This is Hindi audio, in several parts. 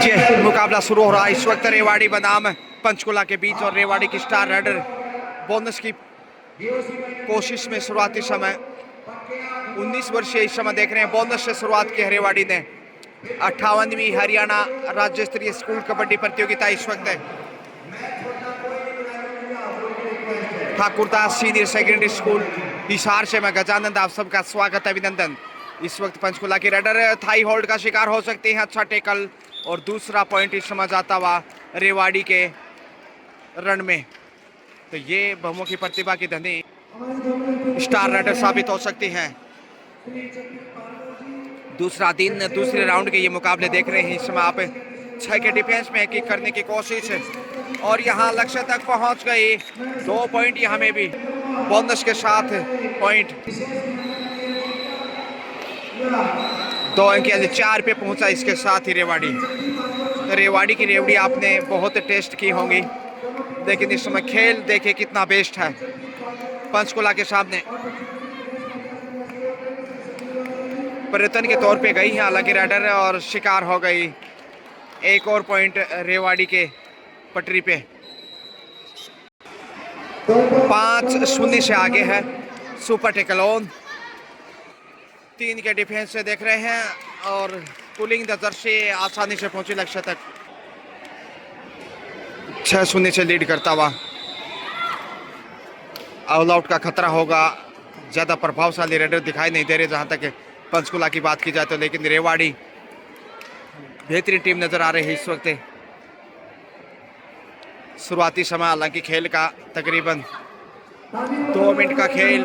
ये मुकाबला शुरू हो रहा है इस वक्त रेवाड़ी बनाम पंचकुला के बीच और रेवाड़ी की स्टार राइडर बोनस की कोशिश में शुरुआती समय 19 वर्षीय इस समय देख रहे हैं बोनस से शुरुआत की रेवाड़ी ने 58वीं हरियाणा राज्य स्तरीय स्कूल कबड्डी प्रतियोगिता इस वक्त है Thakurdas senior secondary school Hisar से मैं गजानंद आप सबका स्वागत अभिनंदन। इस वक्त पंचकुला की राइडर थाई होल्ड का शिकार हो सकते हैं। अच्छा टेकल और दूसरा पॉइंट इस समय जाता हुआ रेवाड़ी के रन में, तो ये बहुमुखी प्रतिभा की धनी स्टार राइडर साबित हो सकती हैं। दूसरा दिन दूसरे राउंड के ये मुकाबले देख रहे हैं। इस समय आप 6 के डिफेंस में किक करने की कोशिश है और यहाँ लक्ष्य तक पहुंच गई। 2 पॉइंट यहाँ में भी बोनस के साथ पॉइंट 2 अंक यानी 4 पे पहुंचा इसके साथ ही रेवाड़ी। तो रेवाड़ी की रेवड़ी आपने बहुत टेस्ट की होंगी, लेकिन इस समय खेल देखिए कितना बेस्ट है पंचकुला के सामने। पर्यटन के तौर पे गई है हालांकि राइडर और शिकार हो गई। एक और पॉइंट रेवाड़ी के पटरी पे 5-0 से आगे है। सुपर टेकल ऑन 3 के डिफेंस से देख रहे हैं और पुलिंग नजर से आसानी से पहुंची लक्ष्य तक। 6-0 से लीड करता हुआ ऑल आउट का खतरा होगा। ज़्यादा प्रभावशाली राइडर दिखाई नहीं दे रहे जहां तक पंचकुला की बात की जाए तो, लेकिन रेवाड़ी बेहतरीन टीम नजर आ रही है इस वक्त। शुरुआती समय हालांकि खेल का तकरीबन 2 मिनट का खेल,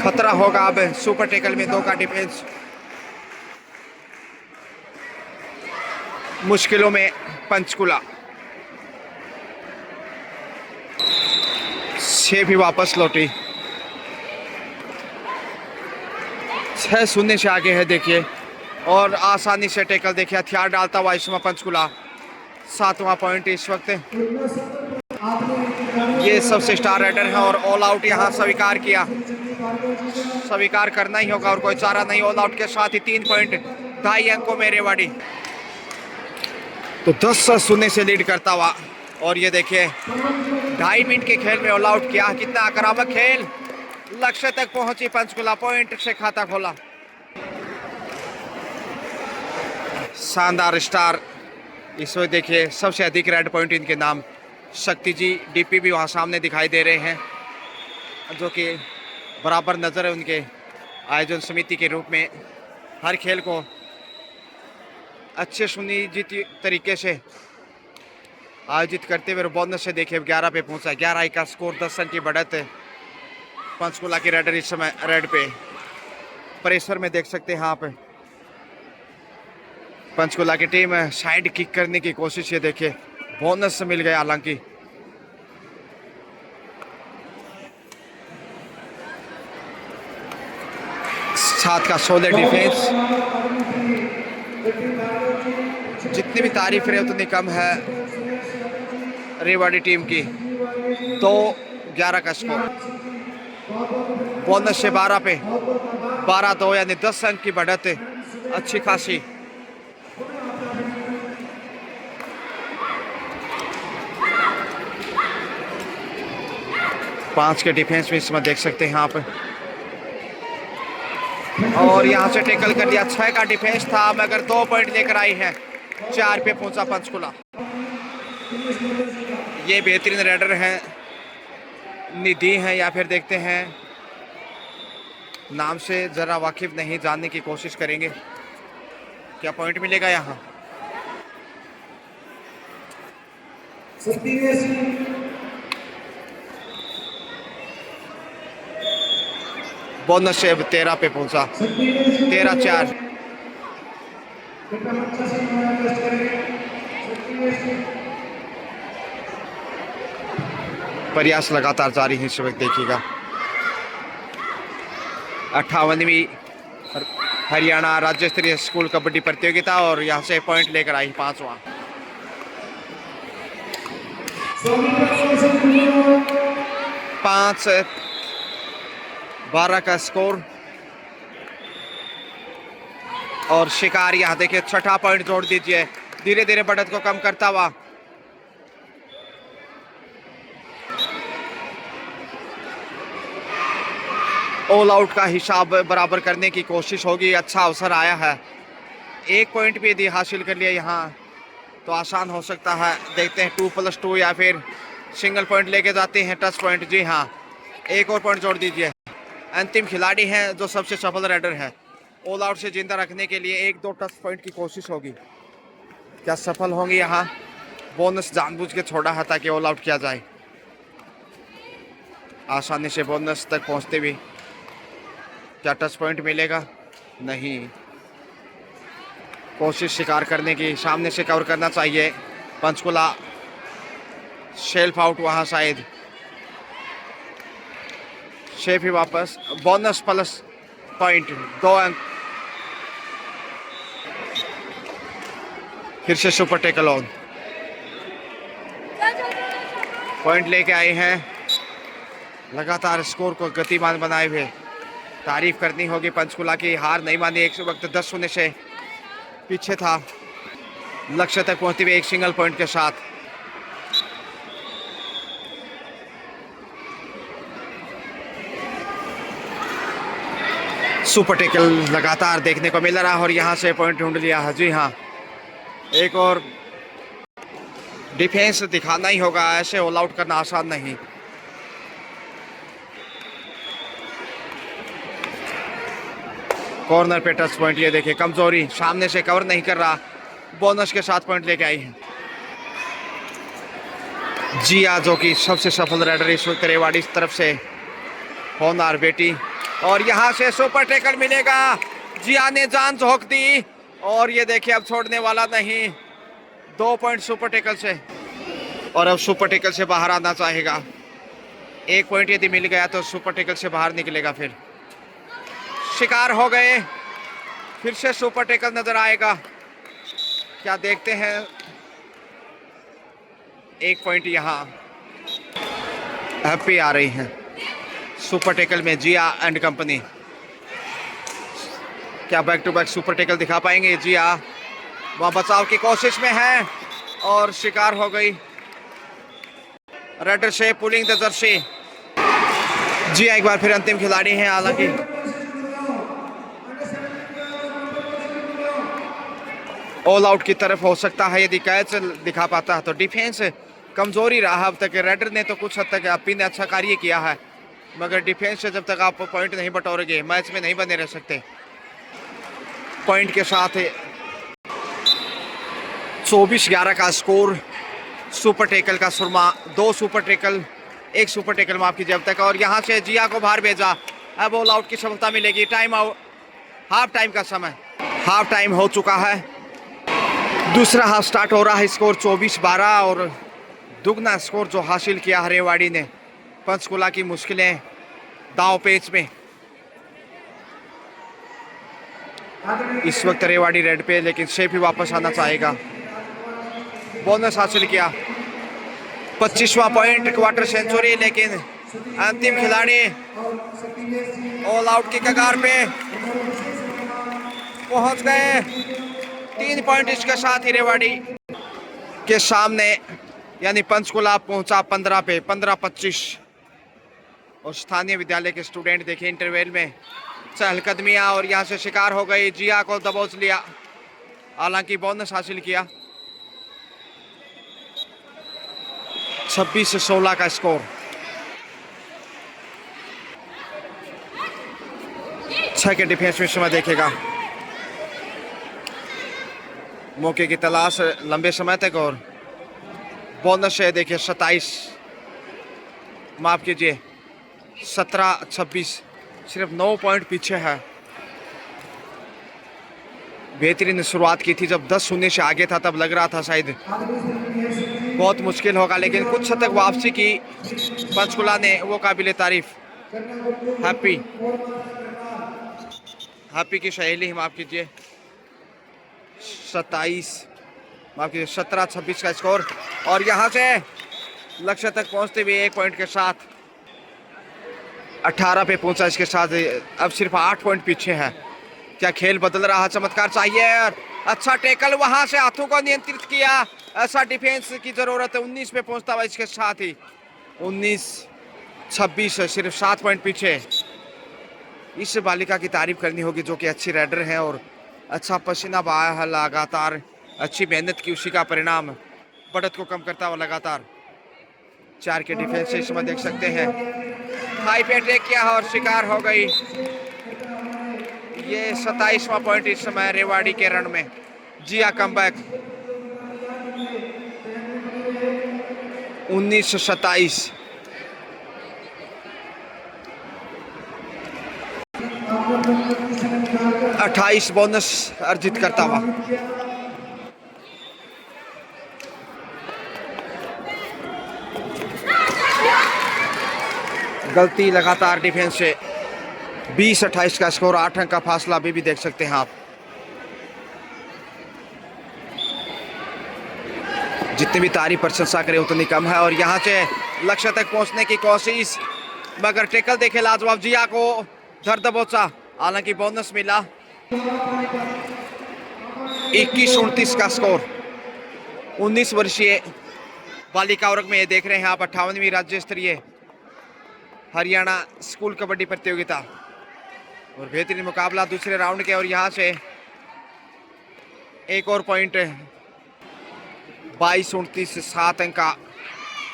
खतरा होगा अब सुपर टेकल में 2 का डिफेंस। मुश्किलों में पंचकुला से भी वापस लौटी। 6-0 से आगे है देखिए और आसानी से टेकल देखिए हथियार डालता हुआ इस समय पंचकुला। 7वां पॉइंट इस वक्त। ये सबसे स्टार राइडर है और ऑल आउट यहाँ स्वीकार किया, स्वीकार करना ही होगा और कोई चारा नहीं। ऑल आउट के साथ ही 3 पॉइंट 2.5 अंकों में रेवाड़ी तो 10-0 से लीड करता हुआ। और ये देखिए 2.5 मिनट के खेल में ऑल आउट किया। कितना आक्रामक खेल, लक्ष्य तक पहुंची पंचकुला, पॉइंट से खाता खोला। शानदार स्टार इस वक्त देखिए सबसे अधिक रेड पॉइंट इनके नाम। शक्ति जी डीपी भी वहाँ सामने दिखाई दे रहे हैं जो कि बराबर नज़र है उनके आयोजन समिति के रूप में हर खेल को अच्छे सुनिश्चित तरीके से आयोजित करते हुए। बोनस से देखिए 11 पे पहुंचा। 11 का स्कोर 10 अंक की बढ़त है। पंचकुला की राइडर इस समय रेड पे प्रेशर में देख सकते हैं यहाँ पे पंचकुला की टीम साइड किक करने की कोशिश। ये देखिए बोनस मिल गया हालांकि। साथ का 16 डिफेंस। जितनी भी तारीफ रहे उतनी कम है रेवाड़ी टीम की। 2-11 का स्कोर, बोनस से 12 पे 12-2 यानी 10 अंक की बढ़त है अच्छी खासी। पांच के डिफेंस में इसमें देख सकते हैं यहाँ पे और यहाँ से टेकल कर दिया। 6 का डिफेंस था मगर 2 पॉइंट लेकर आई है। 4 पे पहुंचा पंचकुला। ये बेहतरीन राइडर हैं, निधि हैं या फिर देखते हैं नाम से जरा वाकिफ नहीं, जानने की कोशिश करेंगे क्या पॉइंट मिलेगा यहाँ। बोनस से 13 पे पहुंचा। 13-4। प्रयास लगातार जारी है इस वक्त देखिएगा। 58वीं हरियाणा राज्य स्तरीय स्कूल कबड्डी प्रतियोगिता और यहाँ से पॉइंट लेकर आई 5वां। 5-12 का स्कोर। और शिकार यहाँ देखिए छठा पॉइंट जोड़ दीजिए, धीरे धीरे बढ़त को कम करता हुआ। ऑल आउट का हिसाब बराबर करने की कोशिश होगी। अच्छा अवसर आया है, एक पॉइंट भी यदि हासिल कर लिया यहाँ तो आसान हो सकता है। देखते हैं 2+2 या फिर सिंगल पॉइंट लेके जाते हैं टच पॉइंट। जी हाँ, एक और पॉइंट जोड़ दीजिए। अंतिम खिलाड़ी हैं जो सबसे सफल राइडर है। ऑल आउट से जिंदा रखने के लिए 1-2 टच पॉइंट की कोशिश होगी। क्या सफल होंगे यहाँ? बोनस जानबूझ के छोड़ा है ताकि ऑल आउट किया जाए। आसानी से बोनस तक पहुँचते भी क्या टच पॉइंट मिलेगा? नहीं। कोशिश शिकार करने की, सामने से कवर करना चाहिए। पंचकुला शेल्फ आउट वहाँ शायद। शेफ ही वापस। बोनस प्लस पॉइंट 2 अंक। फिर से सुपर टेकल ऑन। पॉइंट लेके आए हैं, लगातार स्कोर को गतिमान बनाए हुए। तारीफ करनी होगी पंचकुला की, हार नहीं मानी। एक वक्त 10-0 से पीछे था, लक्ष्य तक पहुंचते हुए एक सिंगल पॉइंट के साथ। सुपर टेकल लगातार देखने को मिल रहा है और यहां से पॉइंट ढूंढ लिया है। जी हाँ, एक और डिफेंस दिखाना ही होगा, ऐसे ऑल आउट करना आसान नहीं। कॉर्नर पे टच पॉइंट, ये देखिए कमजोरी, सामने से कवर नहीं कर रहा। बोनस के साथ पॉइंट लेके आई है जिया, जो कि सबसे सफल राइडर इस वक्त रेवाड़ी की तरफ से। होनार बेटी, और यहां से सुपर टेकल मिलेगा। जिया ने जान झोंक दी और ये देखिए अब छोड़ने वाला नहीं। 2 पॉइंट सुपर टेकल से, और अब सुपर टेकल से बाहर आना चाहेगा। 1 पॉइंट यदि मिल गया तो सुपर टेकल से बाहर निकलेगा। फिर शिकार हो गए, फिर से सुपर टेकल नजर आएगा। क्या देखते हैं? 1 पॉइंट यहाँ हैप्पी आ रही है सुपर टेकल में। जिया एंड कंपनी क्या back to back super tackle दिखा पाएंगे? जिया वह बचाव की कोशिश में है और शिकार हो गई। रेडर से पुलिंग द जर्सी। जिया एक बार फिर अंतिम खिलाड़ी हैं, हालांकि ऑल आउट की तरफ हो सकता है यदि कैच दिखा पाता है तो। डिफेंस कमजोरी रहा अब तक। रेडर ने तो कुछ हद तक अपी ने अच्छा कार्य किया है, मगर डिफेंस से जब तक आप पॉइंट नहीं बटोरेंगे मैच में नहीं बने रह सकते। पॉइंट के साथ 24-11 का स्कोर। सुपर टेकल का सुरमा, 2 सुपर टेकल, 1 सुपर टेकल माफ कीजिए अब तक। और यहाँ से जिया को बाहर भेजा। अब ऑल आउट की सफलता मिलेगी। टाइम आउट, हाफ टाइम का समय, हाफ टाइम हो चुका है। दूसरा हाफ स्टार्ट हो रहा है। स्कोर 24-12 और दुगना स्कोर जो हासिल किया है रेवाड़ी ने। पंचकुला की मुश्किलें दांव पेच में। इस वक्त रेवाड़ी रेड पे, लेकिन शेफ ही वापस आना चाहेगा। बोनस हासिल किया, 25वां पॉइंट, क्वार्टर सेंचुरी। लेकिन अंतिम खिलाड़ी ऑल आउट की कगार पे पहुंच गए। 3 पॉइंट इसके साथ ही रेवाड़ी के सामने, यानी पंचकुला पहुंचा 15 पे, 15-25। और स्थानीय विद्यालय के स्टूडेंट देखे इंटरवेल में चहलकदमियां, और यहां से शिकार हो गई। जिया को दबोच लिया, हालांकि बोनस हासिल किया। 26-16 का स्कोर। 6 के डिफेंस में समय देखेगा, मौके की तलाश लंबे समय तक। और बोनस है देखिए 27, माफ कीजिए 17-26, सिर्फ 9 पॉइंट पीछे है। बेहतरीन शुरुआत की थी, जब 10-0 से आगे था तब लग रहा था शायद बहुत मुश्किल होगा, लेकिन कुछ हद तक वापसी की पंचकुला ने, वो काबिले तारीफ। हैप्पी की सहेली, माफ कीजिए 27, माफ कीजिए 17-26 का स्कोर। और यहां से लक्ष्य तक पहुंचते हुए 1 पॉइंट के साथ 18 पे पहुंचा। इसके साथ अब सिर्फ 8 पॉइंट पीछे है। क्या खेल बदल रहा, चमत्कार चाहिए। अच्छा टैकल, वहां से हाथों को नियंत्रित किया। ऐसा डिफेंस की जरूरत है। 19 पे पहुंचता हुआ इसके साथ ही 19-26 सिर्फ 7 पॉइंट पीछे। इस बालिका की तारीफ करनी होगी जो कि अच्छी राइडर है और अच्छा पसीना बहाया है लगातार। अच्छी मेहनत की, उसी का परिणाम बढ़त को कम करता हुआ लगातार। 4 के डिफेंस से इसमें देख सकते हैं। हाई पे अटैक किया और शिकार हो गई। ये 27वां पॉइंट इस समय रेवाड़ी के रण में। जिया कमबैक 19-27। अट्ठाईस बोनस अर्जित करता हुआ। गलती लगातार डिफेंस से। 20-28 का स्कोर, 8 अंक का फासला अभी भी देख सकते हैं आप। जितनी भी तारीफ प्रशंसा करें उतनी कम है। और यहाँ से लक्ष्य तक पहुंचने की कोशिश, मगर टैकल देखे लाजवाब। जिया को धर दबोचा, हालांकि बोनस मिला। 21-29 का स्कोर। 19 वर्षीय बालिका वर्ग में ये देख रहे हैं आप 58वीं राज्य स्तरीय हरियाणा स्कूल कबड्डी प्रतियोगिता और बेहतरीन मुकाबला दूसरे राउंड के। और यहाँ से एक और पॉइंट, 22-29, 7 अंक का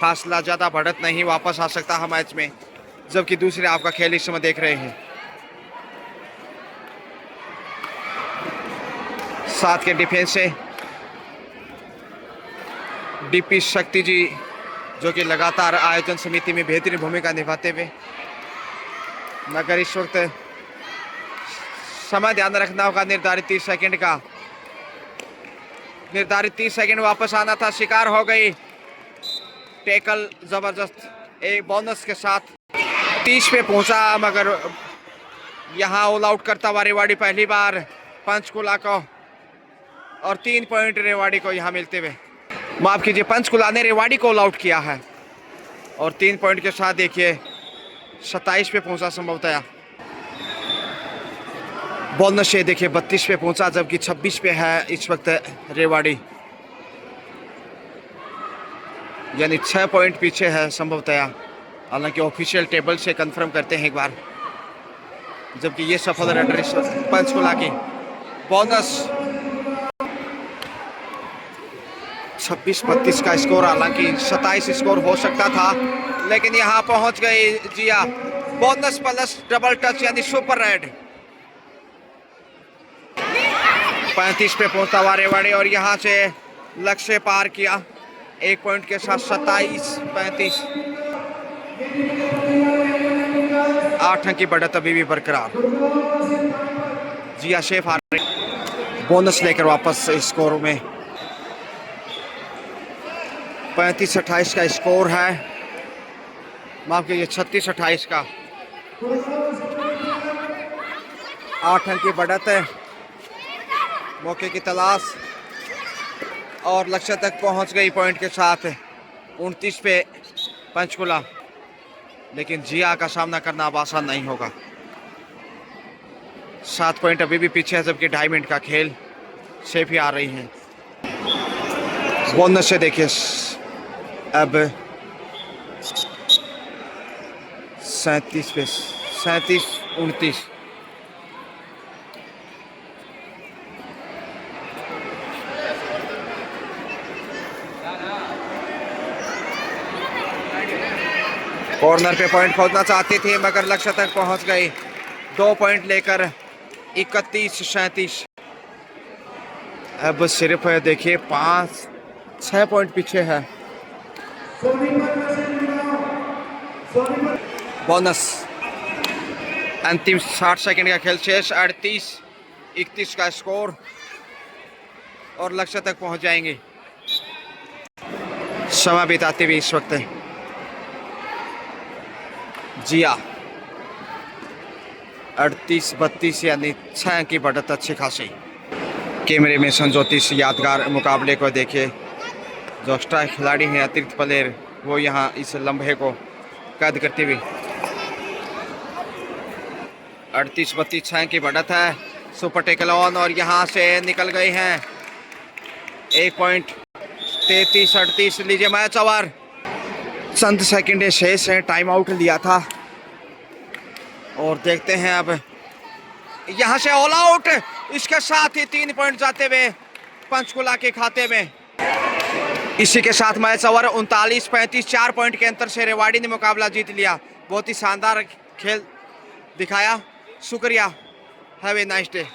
फासला। ज़्यादा बढ़त नहीं, वापस आ सकता है मैच में। जबकि दूसरे आपका खेल इस समय देख रहे हैं। 7 के डिफेंस से डीपी शक्ति जी जो कि लगातार आयोजन समिति में बेहतरीन भूमिका निभाते हुए, मगर इस वक्त समय ध्यान रखना होगा। निर्धारित 30 सेकंड का, निर्धारित 30 सेकंड वापस आना था। शिकार हो गई। टैकल जबरदस्त एक बोनस के साथ 30 पे पहुंचा, मगर यहां ऑल आउट करता हुआ रेवाड़ी पहली बार पंचकुला को। और 3 पॉइंट रेवाड़ी को यहां मिलते हुए, माफ कीजिए, पंचकुला ने रेवाड़ी को ऑल आउट किया है। और 3 पॉइंट के साथ देखिए 27 पे पहुंचा संभवतः। बोनस से देखिए 32 पे पहुंचा, जबकि 26 पे है इस वक्त रेवाड़ी, यानी 6 पॉइंट पीछे है संभवतः। हालांकि ऑफिशियल टेबल से कंफर्म करते हैं एक बार। जबकि ये सफल राइडर पंचकुला की। बोनस 26-32 का स्कोर, हालांकि 27 स्कोर हो सकता था, लेकिन यहां पहुंच गई जिया। बोनस प्लस डबल टच यानी सुपर रेड। 35 पे पहुंचता हुआ रेवाड़ी और यहां से लक्ष्य पार किया 1 पॉइंट के साथ। 27-35, 8 अंक की बढ़त अभी भी बरकरार। जिया शेफ आ रहे, बोनस लेकर वापस स्कोर में। 35-28 का स्कोर है, माफ कीजिए 36-28 का। 8 अंक की बढ़त है। मौके की तलाश और लक्ष्य तक पहुंच गई पॉइंट के साथ। 29 पे पंचकुला, लेकिन जिया का सामना करना अब आसान नहीं होगा। 7 पॉइंट अभी भी पीछे है, जबकि 2.5 मिनट का खेल सेफ ही आ रही है। बोनस से देखिए अब 37 पे 37-29। कॉर्नर पे पॉइंट खोजना चाहती थी, मगर लक्ष्य तक पहुंच गई 2 पॉइंट लेकर। 31-37। अब सिर्फ देखिए 5-6 पॉइंट पीछे है। बोनस, अंतिम 60 सेकंड का खेल शेष। 38-31 का स्कोर और लक्ष्य तक पहुंच जाएंगे। समय बिताते हुए इस वक्त जिया 38-32 यानी 6 की बढ़त अच्छी खासी। कैमरे में संजोती इस यादगार मुकाबले को देखिए। जो एक्स्ट्रा खिलाड़ी हैं, अतिरिक्त प्लेयर, वो यहाँ इस लम्हे को कैद करते हुए। 38-32 6 की बढ़त है। सुपर टेकल ऑन और यहाँ से निकल गए हैं। 1 पॉइंट 33-38 लीजिए मैच ओवर। चंद सेकंड शेष है, टाइम आउट लिया था और देखते हैं अब यहाँ से ऑल आउट। इसके साथ ही 3 पॉइंट जाते हुए पंचकुला के खाते में। इसी के साथ मैच ओवर 39-35 4 पॉइंट के अंतर से रेवाड़ी ने मुकाबला जीत लिया। बहुत ही शानदार खेल दिखाया। शुक्रिया, हैव ए नाइस डे।